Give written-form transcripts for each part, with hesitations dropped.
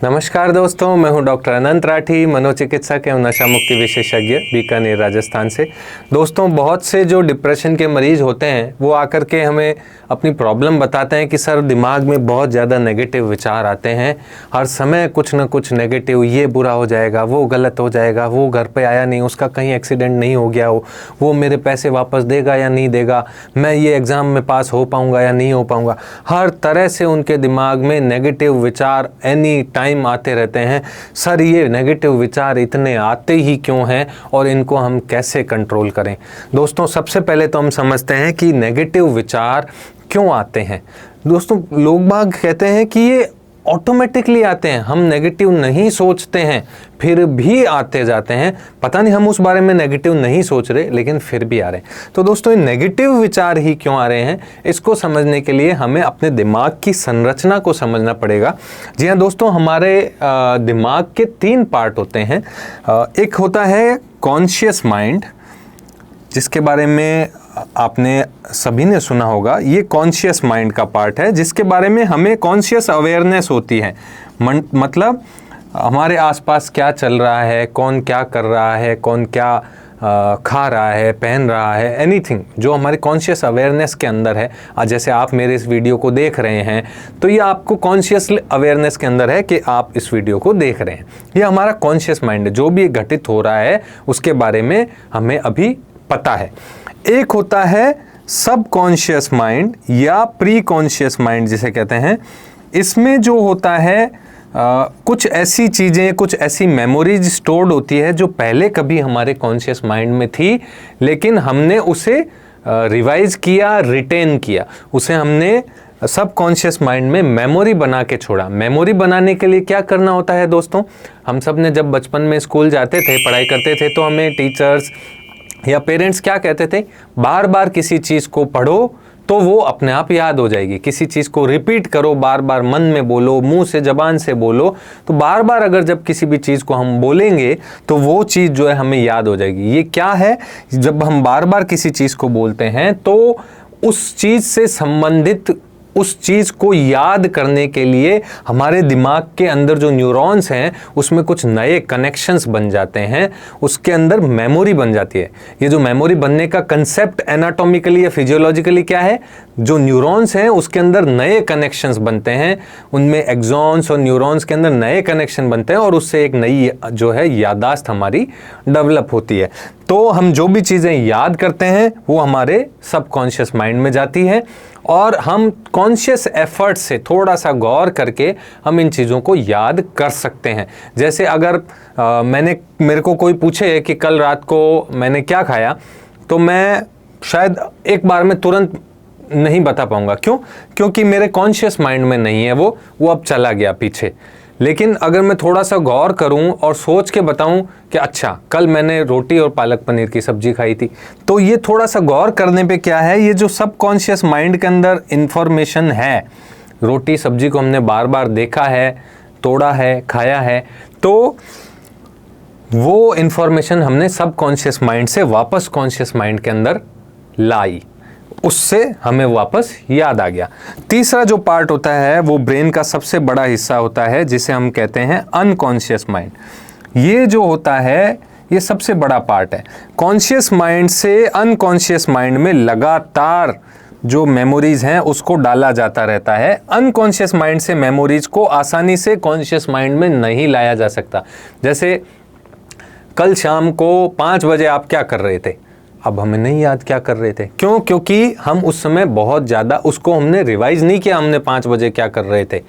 नमस्कार दोस्तों, मैं हूं डॉक्टर अनंत राठी, मनोचिकित्सक एवं नशा मुक्ति विशेषज्ञ, बीकानेर राजस्थान से। दोस्तों, बहुत से जो डिप्रेशन के मरीज होते हैं वो आकर के हमें अपनी प्रॉब्लम बताते हैं कि सर दिमाग में बहुत ज़्यादा नेगेटिव विचार आते हैं, हर समय कुछ ना कुछ नेगेटिव, ये बुरा हो जाएगा, वो गलत हो जाएगा, वो घर पे आया नहीं, उसका कहीं एक्सीडेंट नहीं हो गया हो, वो मेरे पैसे वापस देगा या नहीं देगा, मैं ये एग्ज़ाम में पास हो पाऊँगा या नहीं हो पाऊँगा। हर तरह से उनके दिमाग में नेगेटिव विचार एनी टाइम आते रहते हैं। सर ये नेगेटिव विचार इतने आते ही क्यों हैं और इनको हम कैसे कंट्रोल करें? दोस्तों, सबसे पहले तो हम समझते हैं कि नेगेटिव विचार क्यों आते हैं। दोस्तों, लोग बाग कहते हैं कि ये ऑटोमेटिकली आते हैं, हम नेगेटिव नहीं सोचते हैं फिर भी आते जाते हैं। पता नहीं हम उस बारे में नेगेटिव नहीं सोच रहे लेकिन फिर भी आ रहे हैं। तो दोस्तों, ये नेगेटिव विचार ही क्यों आ रहे हैं, इसको समझने के लिए हमें अपने दिमाग की संरचना को समझना पड़ेगा। जी हाँ दोस्तों, हमारे दिमाग के 3 पार्ट होते हैं। एक होता है कॉन्शियस माइंड, जिसके बारे में आपने सभी ने सुना होगा। ये कॉन्शियस माइंड का पार्ट है जिसके बारे में हमें कॉन्शियस अवेयरनेस होती है। मतलब हमारे आसपास क्या चल रहा है, कौन क्या कर रहा है, कौन क्या खा रहा है, पहन रहा है, एनीथिंग जो हमारे कॉन्शियस अवेयरनेस के अंदर है। जैसे आप मेरे इस वीडियो को देख रहे हैं तो ये आपको कॉन्शियस अवेयरनेस के अंदर है कि आप इस वीडियो को देख रहे हैं। ये हमारा कॉन्शियस माइंड है, जो भी घटित हो रहा है उसके बारे में हमें अभी पता है। एक होता है सब कॉन्शियस माइंड या प्री कॉन्शियस माइंड जिसे कहते हैं। इसमें जो होता है कुछ ऐसी चीज़ें, कुछ ऐसी मेमोरीज स्टोर्ड होती है जो पहले कभी हमारे कॉन्शियस माइंड में थी, लेकिन हमने उसे रिवाइज किया, रिटेन किया, उसे हमने सब कॉन्शियस माइंड में मेमोरी बना के छोड़ा। मेमोरी बनाने के लिए क्या करना होता है दोस्तों? हम सब ने जब बचपन में स्कूल जाते थे, पढ़ाई करते थे, तो हमें टीचर्स या पेरेंट्स क्या कहते थे? बार बार किसी चीज़ को पढ़ो तो वो अपने आप याद हो जाएगी। किसी चीज़ को रिपीट करो, बार बार मन में बोलो, मुंह से, जबान से बोलो। तो बार बार अगर जब किसी भी चीज़ को हम बोलेंगे तो वो चीज़ जो है हमें याद हो जाएगी। ये क्या है? जब हम बार बार किसी चीज़ को बोलते हैं तो उस चीज़ से संबंधित उस चीज़ को याद करने के लिए हमारे दिमाग के अंदर जो न्यूरॉन्स हैं उसमें कुछ नए कनेक्शंस बन जाते हैं, उसके अंदर मेमोरी बन जाती है। ये जो मेमोरी बनने का कंसेप्ट एनाटॉमिकली या फिजियोलॉजिकली क्या है? जो न्यूरॉन्स हैं उसके अंदर नए कनेक्शंस बनते हैं, उनमें एक्सॉन्स और न्यूरॉन्स के अंदर नए कनेक्शन बनते हैं और उससे एक नई जो है याददाश्त हमारी डेवलप होती है। तो हम जो भी चीज़ें याद करते हैं वो हमारे सबकॉन्शियस माइंड में जाती है और हम कॉन्शियस एफर्ट से थोड़ा सा गौर करके हम इन चीज़ों को याद कर सकते हैं। जैसे अगर मेरे को कोई पूछे कि कल रात को मैंने क्या खाया, तो मैं शायद एक बार में तुरंत नहीं बता पाऊंगा। क्यों? क्योंकि मेरे कॉन्शियस माइंड में नहीं है, वो अब चला गया पीछे। लेकिन अगर मैं थोड़ा सा गौर करूं और सोच के बताऊं कि अच्छा कल मैंने रोटी और पालक पनीर की सब्जी खाई थी, तो ये थोड़ा सा गौर करने पे क्या है, ये जो सबकॉन्शियस माइंड के अंदर इंफॉर्मेशन है, रोटी सब्जी को हमने बार बार देखा है, तोड़ा है, खाया है, तो वो इंफॉर्मेशन हमने सबकॉन्शियस माइंड से वापस कॉन्शियस माइंड के अंदर लाई, उससे हमें वापस याद आ गया। तीसरा जो पार्ट होता है वो ब्रेन का सबसे बड़ा हिस्सा होता है जिसे हम कहते हैं अनकॉन्शियस माइंड। ये जो होता है ये सबसे बड़ा पार्ट है। कॉन्शियस माइंड से अनकॉन्शियस माइंड में लगातार जो मेमोरीज हैं उसको डाला जाता रहता है। अनकॉन्शियस माइंड से मेमोरीज को आसानी से कॉन्शियस माइंड में नहीं लाया जा सकता। जैसे कल शाम को 5 बजे आप क्या कर रहे थे? अब हमें नहीं याद क्या कर रहे थे। क्यों? क्योंकि हम उस समय बहुत ज़्यादा उसको हमने रिवाइज नहीं किया, हमने 5 बजे क्या कर रहे थे।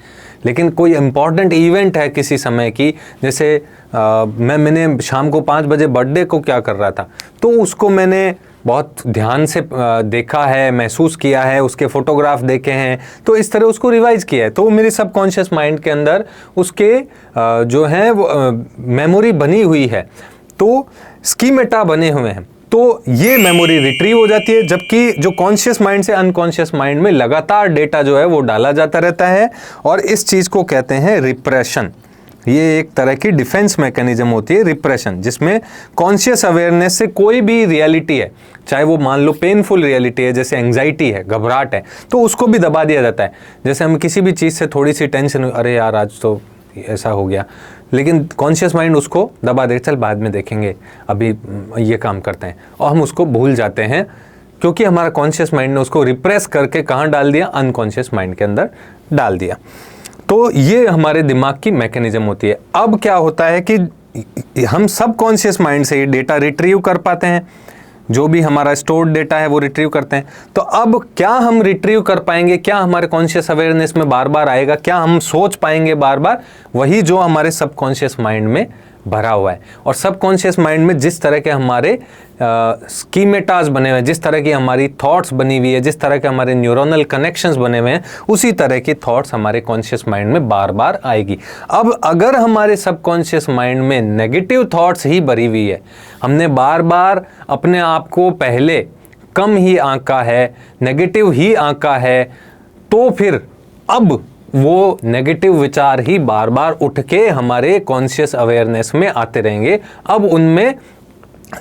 लेकिन कोई इम्पॉर्टेंट इवेंट है किसी समय की, जैसे मैंने शाम को 5 बजे बर्थडे को क्या कर रहा था, तो उसको मैंने बहुत ध्यान से देखा है, महसूस किया है, उसके फोटोग्राफ देखे हैं, तो इस तरह उसको रिवाइज किया है। तो मेरे सबकॉन्शियस माइंड के अंदर उसके जो है वो मेमोरी बनी हुई है, तो स्कीमेटा बने हुए हैं, तो ये मेमोरी रिट्रीव हो जाती है। जबकि जो कॉन्शियस माइंड से अनकॉन्शियस माइंड में लगातार डेटा जो है वो डाला जाता रहता है और इस चीज़ को कहते हैं रिप्रेशन। ये एक तरह की डिफेंस मैकेनिज्म होती है रिप्रेशन, जिसमें कॉन्शियस अवेयरनेस से कोई भी रियलिटी है, चाहे वो मान लो पेनफुल रियलिटी है, जैसे एंग्जाइटी है, घबराहट है, तो उसको भी दबा दिया जाता है। जैसे हम किसी भी चीज़ से थोड़ी सी टेंशन, अरे यार आज तो ऐसा हो गया, लेकिन कॉन्शियस माइंड उसको दबा दे, चल बाद में देखेंगे, अभी ये काम करते हैं, और हम उसको भूल जाते हैं क्योंकि हमारा कॉन्शियस माइंड ने उसको रिप्रेस करके कहाँ डाल दिया, अनकॉन्शियस माइंड के अंदर डाल दिया। तो ये हमारे दिमाग की मैकेनिज्म होती है। अब क्या होता है कि हम सब कॉन्शियस माइंड से ये डेटा रिट्रीव कर पाते हैं, जो भी हमारा स्टोर्ड डेटा है वो रिट्रीव करते हैं। तो अब क्या हम रिट्रीव कर पाएंगे, क्या हमारे कॉन्शियस अवेयरनेस में बार बार आएगा, क्या हम सोच पाएंगे बार बार, वही जो हमारे सबकॉन्शियस माइंड में भरा हुआ है। और सबकॉन्शियस माइंड में जिस तरह के हमारे स्कीमेटास बने हुए हैं, जिस तरह की हमारी थॉट्स बनी हुई है, जिस तरह के हमारे न्यूरोनल कनेक्शंस बने हुए हैं, उसी तरह की थॉट्स हमारे कॉन्शियस माइंड में बार बार आएगी। अब अगर हमारे सबकॉन्शियस माइंड में नेगेटिव थॉट्स ही भरी हुई है, हमने बार बार अपने आप को पहले कम ही आंका है, नेगेटिव ही आंका है, तो फिर अब वो नेगेटिव विचार ही बार बार उठ के हमारे कॉन्शियस अवेयरनेस में आते रहेंगे। अब उनमें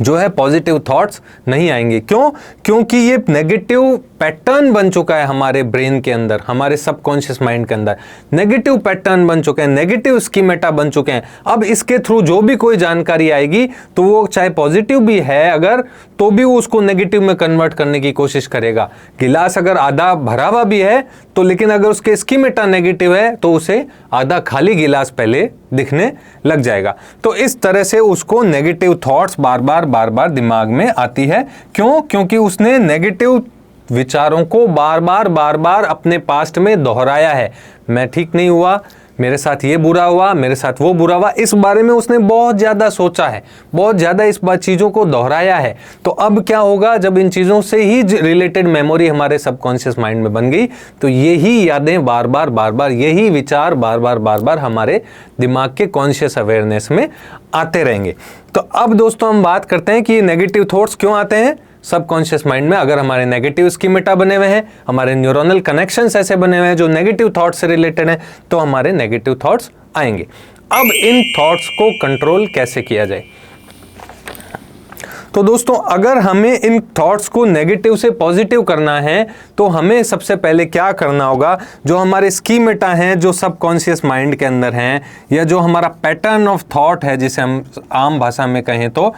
जो है पॉजिटिव थॉट्स नहीं आएंगे। क्यों? क्योंकि ये नेगेटिव पैटर्न बन चुका है हमारे ब्रेन के अंदर, हमारे सबकॉन्शियस माइंड के अंदर नेगेटिव पैटर्न बन चुके हैं, नेगेटिव स्कीमेटा बन चुके हैं। अब इसके थ्रू जो भी कोई जानकारी आएगी तो वो चाहे पॉजिटिव भी है अगर, तो भी वो उसको नेगेटिव में कन्वर्ट करने की कोशिश करेगा। गिलास अगर आधा भरा हुआ भी है तो, लेकिन अगर उसके स्कीमेटा नेगेटिव है तो उसे आधा खाली गिलास पहले दिखने लग जाएगा। तो इस तरह से उसको नेगेटिव थॉट्स बार बार दिमाग में आती है। क्यों? क्योंकि उसने नेगेटिव विचारों को बार बार अपने पास्ट में दोहराया है। मैं ठीक नहीं हुआ, मेरे साथ ये बुरा हुआ, मेरे साथ वो बुरा हुआ, इस बारे में उसने बहुत ज़्यादा सोचा है, बहुत ज़्यादा इस बात चीज़ों को दोहराया है। तो अब क्या होगा, जब इन चीज़ों से ही रिलेटेड मेमोरी हमारे सबकॉन्शियस माइंड में बन गई तो यही यादें बार बार यही विचार बार बार हमारे दिमाग के कॉन्शियस अवेयरनेस में आते रहेंगे। तो अब दोस्तों हम बात करते हैं कि नेगेटिव थॉट्स क्यों आते हैं सबकॉन्शियस माइंड में। अगर हमारे नेगेटिव स्कीमेटा बने हुए हैं, हमारे न्यूरोनल कनेक्शंस ऐसे बने हुए हैं जो नेगेटिव थॉट्स से रिलेटेड हैं, तो हमारे नेगेटिव थॉट्स आएंगे। अब इन थॉट्स को कंट्रोल कैसे किया जाए? तो दोस्तों अगर हमें इन थॉट्स को नेगेटिव से पॉजिटिव करना है तो हमें सबसे पहले क्या करना होगा, जो हमारे स्कीमेटा हैं, जो सबकॉन्शियस माइंड के अंदर हैं, या जो हमारा पैटर्न ऑफ थॉट है जिसे हम आम भाषा में कहें तो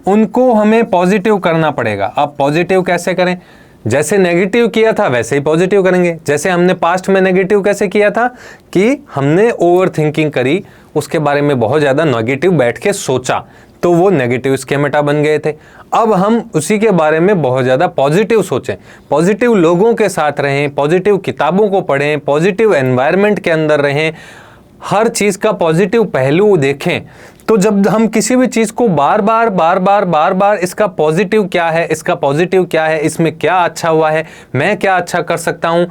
उनको हमें पॉजिटिव करना पड़ेगा। अब पॉजिटिव कैसे करें? जैसे नेगेटिव किया था वैसे ही पॉजिटिव करेंगे। जैसे हमने पास्ट में नेगेटिव कैसे किया था कि हमने ओवर थिंकिंग करी, उसके बारे में बहुत ज़्यादा नेगेटिव बैठ के सोचा, तो वो नेगेटिव स्कीमेटा बन गए थे। अब हम उसी के बारे में बहुत ज़्यादा पॉजिटिव सोचें, पॉजिटिव लोगों के साथ रहें, पॉजिटिव किताबों को पढ़ें, पॉजिटिव एनवायरनमेंट के अंदर रहें, हर चीज़ का पॉजिटिव पहलू देखें। तो जब हम किसी भी चीज़ को बार बार इसका पॉजिटिव क्या है, इसका पॉजिटिव क्या है, इसमें क्या अच्छा हुआ है, मैं क्या अच्छा कर सकता हूँ,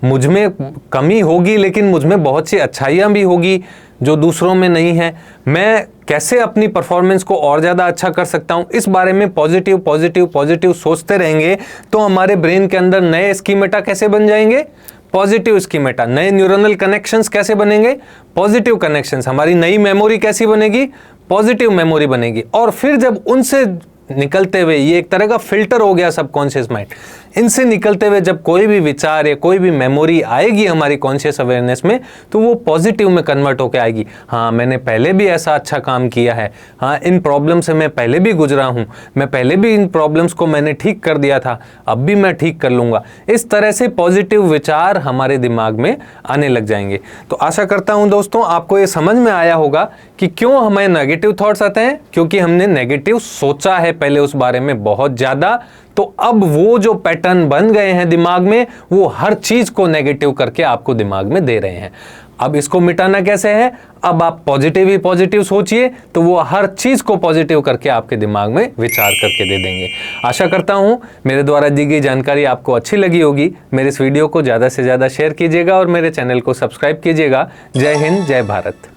मुझ में कमी होगी लेकिन मुझ में बहुत सी अच्छाइयाँ भी होगी जो दूसरों में नहीं है, मैं कैसे अपनी परफॉर्मेंस को और ज़्यादा अच्छा कर सकता हूँ, इस बारे में पॉजिटिव सोचते रहेंगे तो हमारे ब्रेन के अंदर नए स्कीमेटा कैसे बन जाएंगे, पॉजिटिव स्कीमेटा। नए न्यूरोनल कनेक्शंस कैसे बनेंगे, पॉजिटिव कनेक्शंस। हमारी नई मेमोरी कैसी बनेगी, पॉजिटिव मेमोरी बनेगी। और फिर जब उनसे निकलते हुए, ये एक तरह का फिल्टर हो गया सबकॉन्शियस माइंड, इनसे निकलते हुए जब कोई भी विचार या कोई भी मेमोरी आएगी हमारी कॉन्शियस अवेयरनेस में तो वो पॉजिटिव में कन्वर्ट होकर आएगी। हाँ, मैंने पहले भी ऐसा अच्छा काम किया है, हाँ इन प्रॉब्लम से मैं पहले भी गुजरा हूँ, मैं पहले भी इन प्रॉब्लम्स को मैंने ठीक कर दिया था, अब भी मैं ठीक कर लूँगा। इस तरह से पॉजिटिव विचार हमारे दिमाग में आने लग जाएंगे। तो आशा करता हूँ दोस्तों आपको ये समझ में आया होगा कि क्यों हमें नेगेटिव थॉट्स आते हैं, क्योंकि हमने नेगेटिव सोचा है पहले उस बारे में बहुत ज़्यादा। तो अब वो जो पैटर्न बन गए हैं दिमाग में, वो हर चीज़ को नेगेटिव करके आपको दिमाग में दे रहे हैं। अब इसको मिटाना कैसे है? अब आप पॉजिटिव ही पॉजिटिव सोचिए तो वो हर चीज़ को पॉजिटिव करके आपके दिमाग में विचार करके दे देंगे। आशा करता हूँ मेरे द्वारा दी गई जानकारी आपको अच्छी लगी होगी। मेरे इस वीडियो को ज़्यादा से ज़्यादा शेयर कीजिएगा और मेरे चैनल को सब्सक्राइब कीजिएगा। जय हिंद, जय भारत।